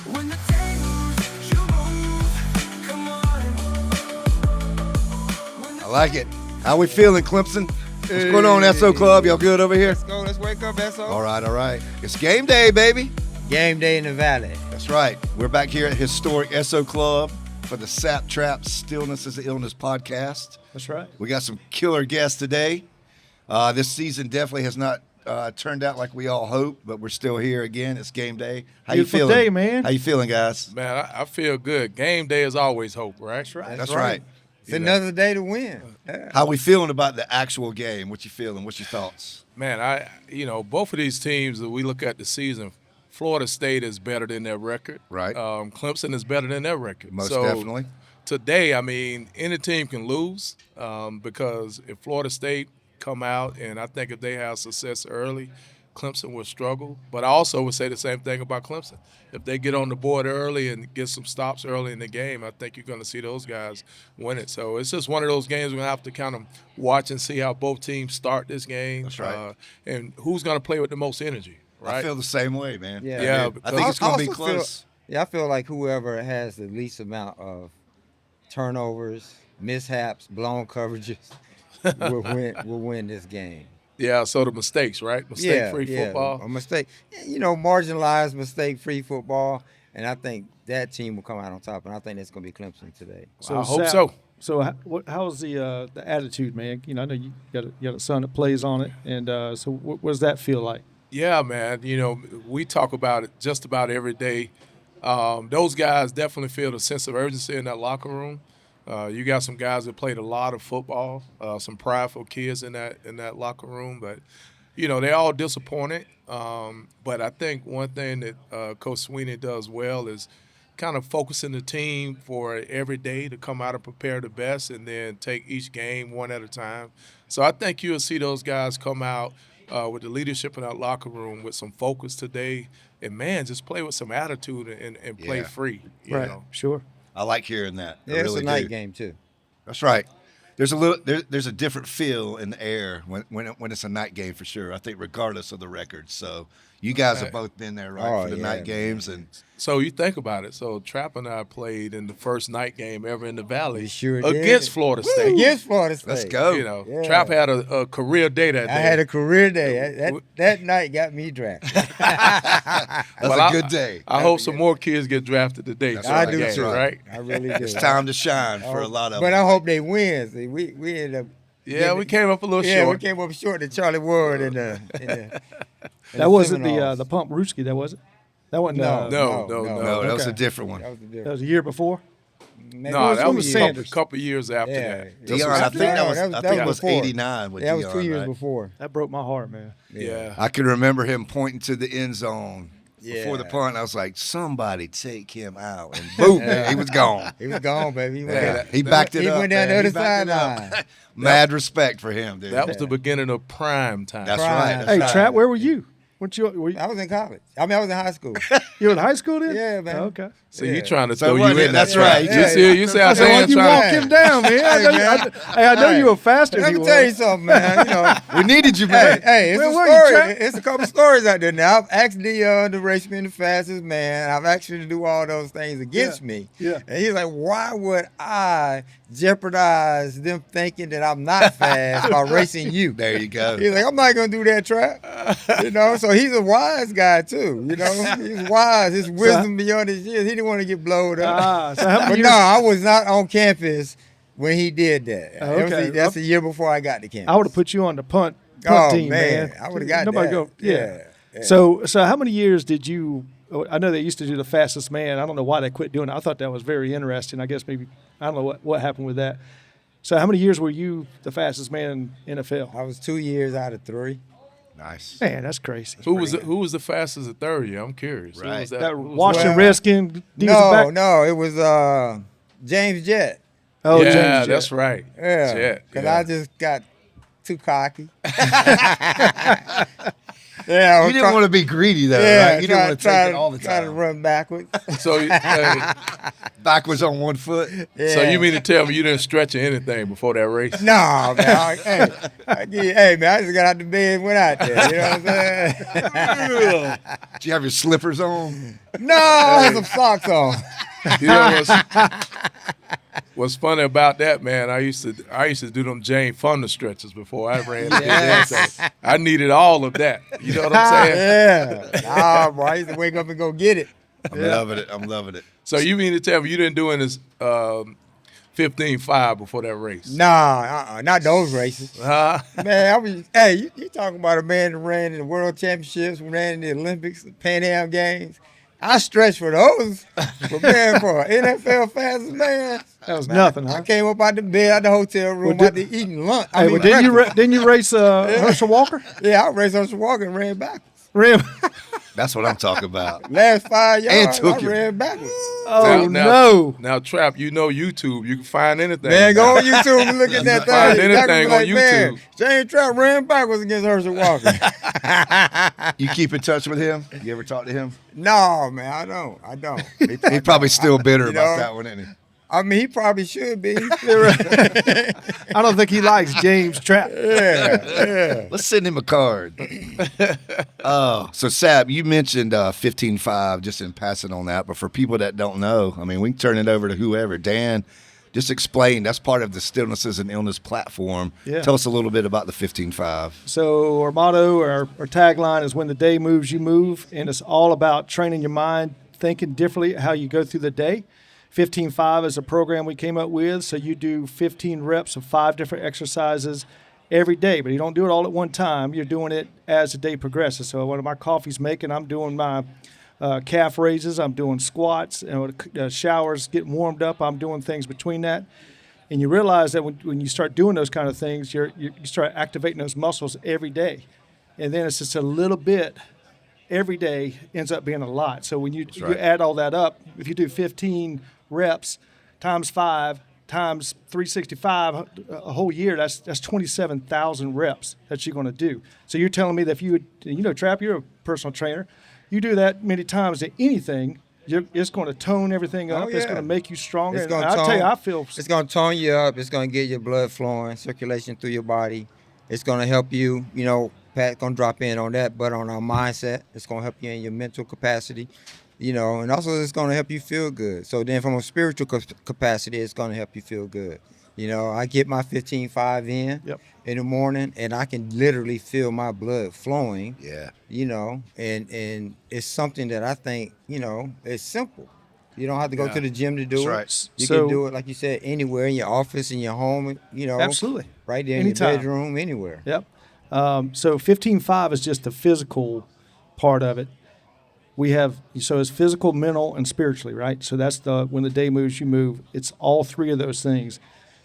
When the tables you move, come on. I like it. How we feeling, Clemson? What's going on, SO Club? Y'all good over here? Let's go. Let's wake up, SO. All right. It's game day, baby. Game day in the Valley. That's right. We're back here at historic SO Club for the Sapp-Trapp Stillness Is, podcast. That's right. We got some killer guests today. This season definitely has not turned out like we all hoped, but we're still here again. It's game day. How you Beautiful feeling? day, man. How you feeling, guys? Man, I feel good. Game day is always hope, right? That's right. That's right. It's another day to win. Yeah. How we feeling about the actual game? What you feeling? What's your thoughts? Man, both of these teams that we look at the season, Florida State is better than their record. Right. Clemson is better than their record. Most so definitely. Today, any team can lose because if Florida State come out, and I think if they have success early, Clemson will struggle. But I also would say the same thing about Clemson. If they get on the board early and get some stops early in the game, I think you're going to see those guys win it. So it's just one of those games we're going to have to kind of watch and see how both teams start this game. That's right. And who's going to play with the most energy, right? I feel the same way, man. Yeah. I think it's going to be also close. I feel like whoever has the least amount of turnovers, mishaps, blown coverages will win this game. Yeah, so the mistakes, right? Mistake-free football. A mistake. Marginalized mistake-free football. And I think that team will come out on top. And I think that's going to be Clemson today. I hope so. So how's the attitude, man? I know you got a son that plays on it. And so what does that feel like? Yeah, man. We talk about it just about every day. Those guys definitely feel the sense of urgency in that locker room. You got some guys that played a lot of football, some prideful kids in that locker room, but they're all disappointed. But I think one thing that Coach Sweeney does well is kind of focusing the team for every day to come out and prepare the best, and then take each game one at a time. So I think you'll see those guys come out with the leadership in that locker room with some focus today, and man, just play with some attitude and play free. You know? Sure. I like hearing that. Yeah, I it's really a night do. game, too. That's right. There's a different feel in the air when it's a night game for sure. I think regardless of the record. So you guys have both been there, right, for the night games, and so you think about it. So Trapp and I played in the first night game ever in the Valley sure against did. Florida State. Against Florida State. let's go. Yeah. Trapp had a career day that day. I had a career day. That night got me drafted. That's a good day. I hope some more kids get drafted today. That's I right. do That's too. right. I really do. It's time to shine for a lot of But them. I hope they win. See, we ended up. Yeah, we came up a little Yeah, short. we came up short to Charlie Ward in the That wasn't Seminoles. the Pump Rooski, that was it? That wasn't No. No, that was a Okay. different one. That was the That difference. was a year before. Maybe No, it that was was Sanders. a couple years after Yeah. that. Dion, was I think that was after that. I think it was before. 89 with That was Dion, 2 years right? before. That broke my heart, man. Yeah. I can remember him pointing to the end zone before the Yeah. punt. I was like, somebody take him out. And boom, man, he was gone. He was gone, baby. He went, Yeah, he backed it he up. went down man. the He other backed it up. sideline. Mad respect for him, dude. That was the beginning of prime time. That's Prime. right. That's Hey, right. Trapp, where were you? Were you I was in college. I was in high school. you were in high school then? Yeah, man. Oh, okay. So you trying to So throw what- you in that's there. right. You see how I said, why Dan you walk trying him down, man? I know you were faster Let than me he tell you was. something, man. We needed you, man. Hey, it's Where a were you, story. Trapp? It's a couple stories out there now. I've asked Dion to race me in the fastest man. I've asked him to do all those things against me. Yeah. And he's like, why would I jeopardize them thinking that I'm not fast by racing you? There you go. He's like, I'm not gonna do that, Trapp. So he's a wise guy too. He's wise. His wisdom beyond his years. He didn't want to get blowed up. So how But many no, years? I was not on campus when he did that. Oh, okay. That's a year before I got to campus. I would have put you on the punt Oh, team, man. man. I would've got Nobody that. go. Yeah. Yeah. So how many years did you? I know they used to do the fastest man. I don't know why they quit doing it. I thought that was very interesting. I guess maybe I don't know what happened with that. So how many years were you the fastest man in NFL? I was 2 years out of 3. Nice. Man, that's craest. Who was the fastest at 30? I'm curious. Who Right. was That who was Washington Well, Redskin defensive back? No, it was James Jett. Oh, yeah, James Jett. that's right. Yeah, Jett, because yeah. I just got too cocky. Yeah, You didn't want to be greedy though, yeah, right? You didn't want to take it all the Try to time. run backwards. So, Backwards on one foot. Yeah. so you mean to tell me you didn't stretch or anything before that race? No, man. Hey, man, I just got out the bed and went out there. You know what I'm saying? Did you have your slippers on? No, I had some socks on. You know what's funny about that, man? I used to do them Jane Fonda stretches before I ran. Yes. I needed all of that. You know what I'm saying? Yeah. Nah, boy, I used to wake up and go get it. I'm loving it. I'm loving it. So you mean to tell me you didn't do this 15.5 before that race? Nah, not those races. Huh? Man, you talking about a man that ran in the World Championships, ran in the Olympics, the Pan Am Games. I stretched for those. But man, for an NFL fastest man, That was nothing, I huh? came up out the bed, out the hotel room, Well, out there eating lunch. Hey, well, didn't you race Herschel Walker? Yeah, I raced on some walking and ran backwards. Ram. That's what I'm talking about. Last 5 yards, took I him. ran backwards. Oh no! Now, Trapp, you know YouTube. You can find anything. Man, go on YouTube and look at that Find thing. anything Like, on man, YouTube. James Trapp ran backwards against Herschel Walker. You keep in touch with him? You ever talk to him? No, man, I don't. He probably still bitter You about know? that one, isn't he? I mean, he probably should be. I don't think he likes James Trapp. Yeah. Let's send him a card. So Sapp, you mentioned 15.5 just in passing on that, but for people that don't know, I mean, we can turn it over to whoever. Dan, just explain. That's part of the Stillness Is an Illness platform. Yeah. Tell us a little bit about the 15.5. So our motto, our tagline is "When the day moves, you move," and it's all about training your mind, thinking differently how you go through the day. 15.5 is a program we came up with, so you do 15 reps of 5 different exercises every day, but you don't do it all at one time. You're doing it as the day progresses. So when my coffee's making, I'm doing my calf raises, I'm doing squats, showers getting warmed up, I'm doing things between that. And you realize that when you start doing those kind of things, you start activating those muscles every day. And then it's just a little bit every day ends up being a lot. So when you add all that up, if you do 15 reps times 5 times 365 a whole year, that's 27,000 reps that you're going to do. So you're telling me that if you would, Trapp, you're a personal trainer, you do that many times to anything, it's going to tone everything up. Oh, It's yeah. going to make you stronger. It's And gonna I'll tell you, tone- I feel It's going to tone you up. It's going to get your blood flowing, circulation through your body. It's going to help you, Pat's going to drop in on that, but on our mindset, it's going to help you in your mental capacity, and also it's going to help you feel good. So then from a spiritual capacity, it's going to help you feel good. I get my 15.5 in the morning, and I can literally feel my blood flowing. Yeah. And it's something that I think, it's simple. You don't have to go Yeah. to the gym to do That's it. right. You So- can do it, like you said, anywhere, in your office, in your home, Absolutely. right there in Anytime. your bedroom, anywhere. Yep. So 15.5 is just the physical part of it. So it's physical, mental, and spiritually, right? So that's when the day moves, you move. It's all 3 of those things.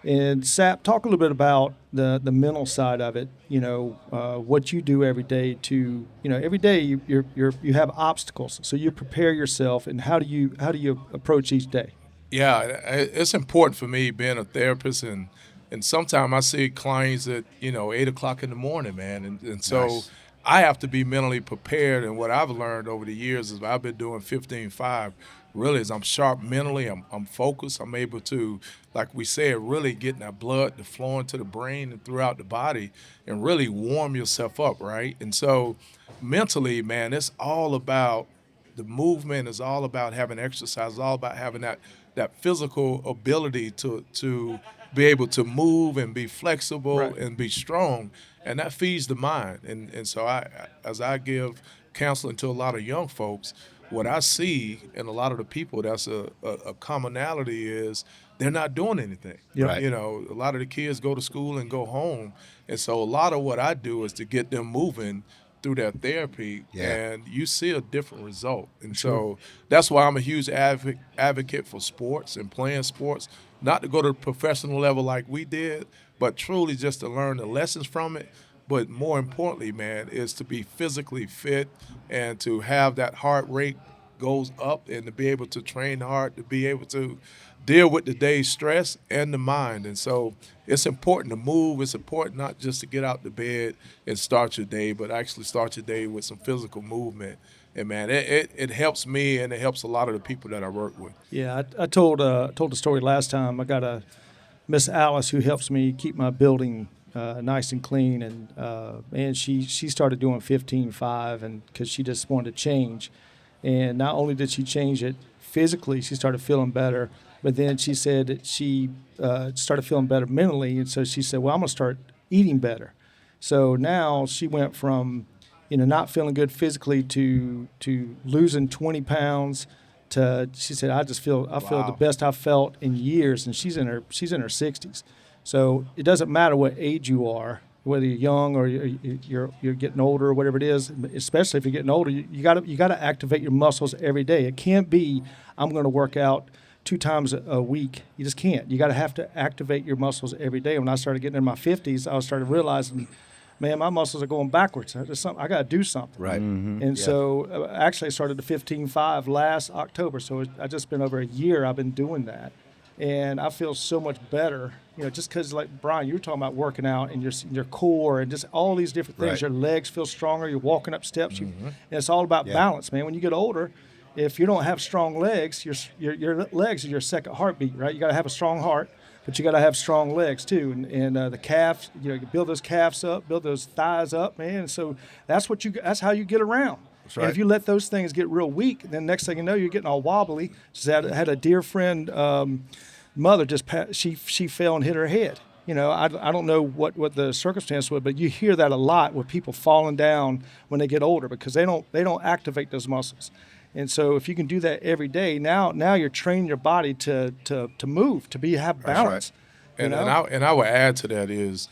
And Sapp, talk a little bit about the mental side of it. What you do every day to, every day you have obstacles. So you prepare yourself, and how do you approach each day? Yeah, it's important for me being a therapist, and sometimes I see clients at 8 o'clock in the morning, man, and so Nice. I have to be mentally prepared. And what I've learned over the years is I've been doing 15.5. Really, is I'm sharp mentally. I'm focused. I'm able to, like we said, really getting that blood to flow into the brain and throughout the body, and really warm yourself up, right? And so, mentally, man, it's all about the movement. It's all about having exercise. It's all about having that physical ability to be able to move and be flexible Right. and be strong, and that feeds the mind. And so as I give counseling to a lot of young folks, what I see in a lot of the people, that's a commonality, is they're not doing anything. Yep. Right. A lot of the kids go to school and go home, and so a lot of what I do is to get them moving through their therapy, Yeah. and you see a different result. And so that's why I'm a huge advocate for sports and playing sports, not to go to the professional level like we did, but truly just to learn the lessons from it. But more importantly, man, is to be physically fit and to have that heart rate goes up, and to be able to train the heart, to be able to deal with the day's stress and the mind. And so it's important to move. It's important not just to get out the bed and start your day, but actually start your day with some physical movement. And, man, it helps me, and it helps a lot of the people that I work with. Yeah, I told the story last time. I got a Miss Alice who helps me keep my building nice and clean, and she started doing 15-5, and because she just wanted to change. And not only did she change it physically, she started feeling better, but then she said that she started feeling better mentally, and so she said, well, I'm going to start eating better. So now she went from, not feeling good physically to losing 20 pounds to, she said, I feel the best I've felt in years, and she's in her 60s. So it doesn't matter what age you are, whether you're young or you're getting older or whatever it is. Especially if you're getting older, you got to activate your muscles every day. It can't be I'm going to work out 2 times a week. You just can't. You got to have to activate your muscles every day. When I started getting in my 50s, I started realizing, man, my muscles are going backwards. I got to do something. Right. Mm-hmm. And so actually I started the 15-5 last October. So I just been over a year I've been doing that. And I feel so much better, just because, like Brian, you were talking about working out and your core and just all these different things. Right. Your legs feel stronger. You're walking up steps. And it's all about balance, man. When you get older, if you don't have strong legs, your legs are your second heartbeat, right? You got to have a strong heart, but you got to have strong legs too. And the calves, you build those calves up, build those thighs up, man. And so that's how you get around. Right. And if you let those things get real weak, then next thing you know, you're getting all wobbly. I had a dear friend, mother she fell and hit her head. I don't know what the circumstance was, but you hear that a lot with people falling down when they get older because they don't activate those muscles. And so if you can do that every day, now you're training your body to move, to have balance. Right. And I would add to that is,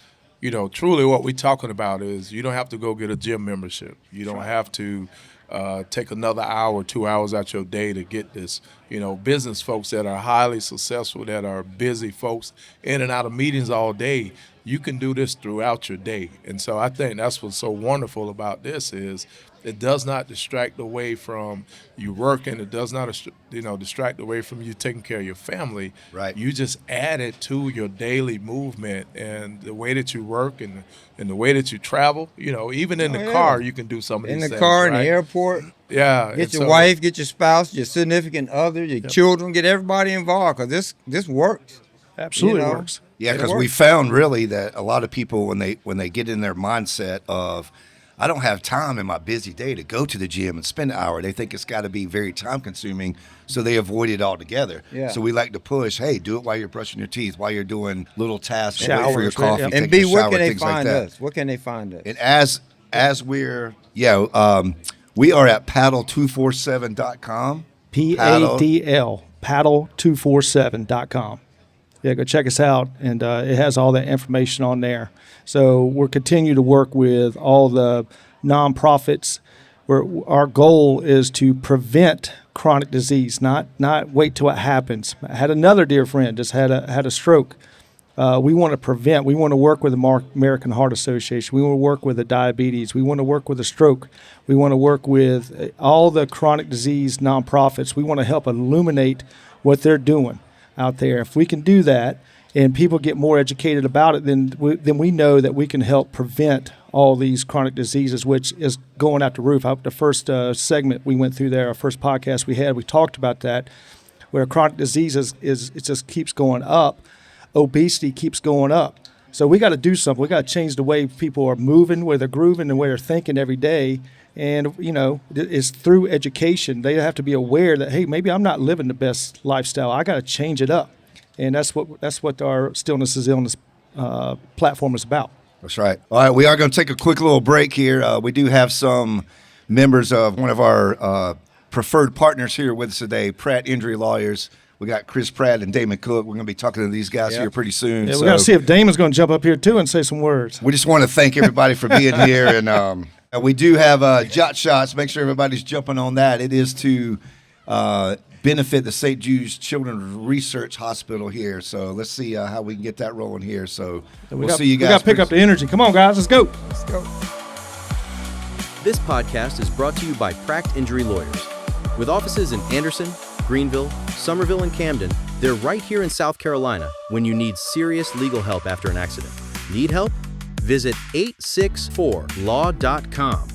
truly what we're talking about is you don't have to go get a gym membership. You don't have to take another hour, 2 hours out your day to get this. Business folks that are highly successful, that are busy folks in and out of meetings all day, you can do this throughout your day. And so I think that's what's so wonderful about this is it does not distract away from you working. It does not, distract away from you taking care of your family. Right. You just add it to your daily movement and the way that you work and the way that you travel. Even in the car, you can do some of these things. In the car, right? in the airport. Yeah. Get your wife, get your spouse, your significant other, your children. Get everybody involved because this works. Absolutely works. Yeah, because we found really that a lot of people when they get in their mindset of I don't have time in my busy day to go to the gym and spend an hour. They think it's got to be very time consuming, so they avoid it altogether. Yeah. So we like to push, hey, do it while you're brushing your teeth, while you're doing little tasks, wait for your coffee, take a shower, where can they things find like that. us? Where can they find us? And as we're, we are at paddle247.com. PADL, paddle247.com. Yeah, go check us out, and it has all that information on there. So we're continuing to work with all the nonprofits. Our goal is to prevent chronic disease, not wait till it happens. I had another dear friend just had a stroke. We want to prevent. We want to work with the American Heart Association. We want to work with the diabetes. We want to work with the stroke. We want to work with all the chronic disease nonprofits. We want to help illuminate what they're doing out there. If we can do that and people get more educated about it, then we know that we can help prevent all these chronic diseases, which is going out the roof. The first segment we went through there, our first podcast we had, we talked about that, where chronic diseases it just keeps going up. Obesity keeps going up. So we got to do something. We got to change the way people are moving, where they're grooving, and where they're thinking every day. And, it's through education. They have to be aware that, hey, maybe I'm not living the best lifestyle. I got to change it up. And that's what our Stillness Is Illness platform is about. That's right. All right, we are going to take a quick little break here. We do have some members of one of our preferred partners here with us today, Pratt Injury Lawyers. We got Chris Pratt and Damon Cook. We're going to be talking to these guys here pretty soon. Yeah, we got to see if Damon's going to jump up here, too, and say some words. We just want to thank everybody for being here. And we do have Jot Shots. Make sure everybody's jumping on that. It is to benefit the St. Jude's Children's Research Hospital here. So let's see how we can get that rolling here. So we'll see you guys. We got to pick up the energy. Come on, guys. Let's go. Let's go. This podcast is brought to you by Pratt Injury Lawyers. With offices in Anderson, Greenville, Somerville, and Camden, they're right here in South Carolina when you need serious legal help after an accident. Need help? Visit 864law.com.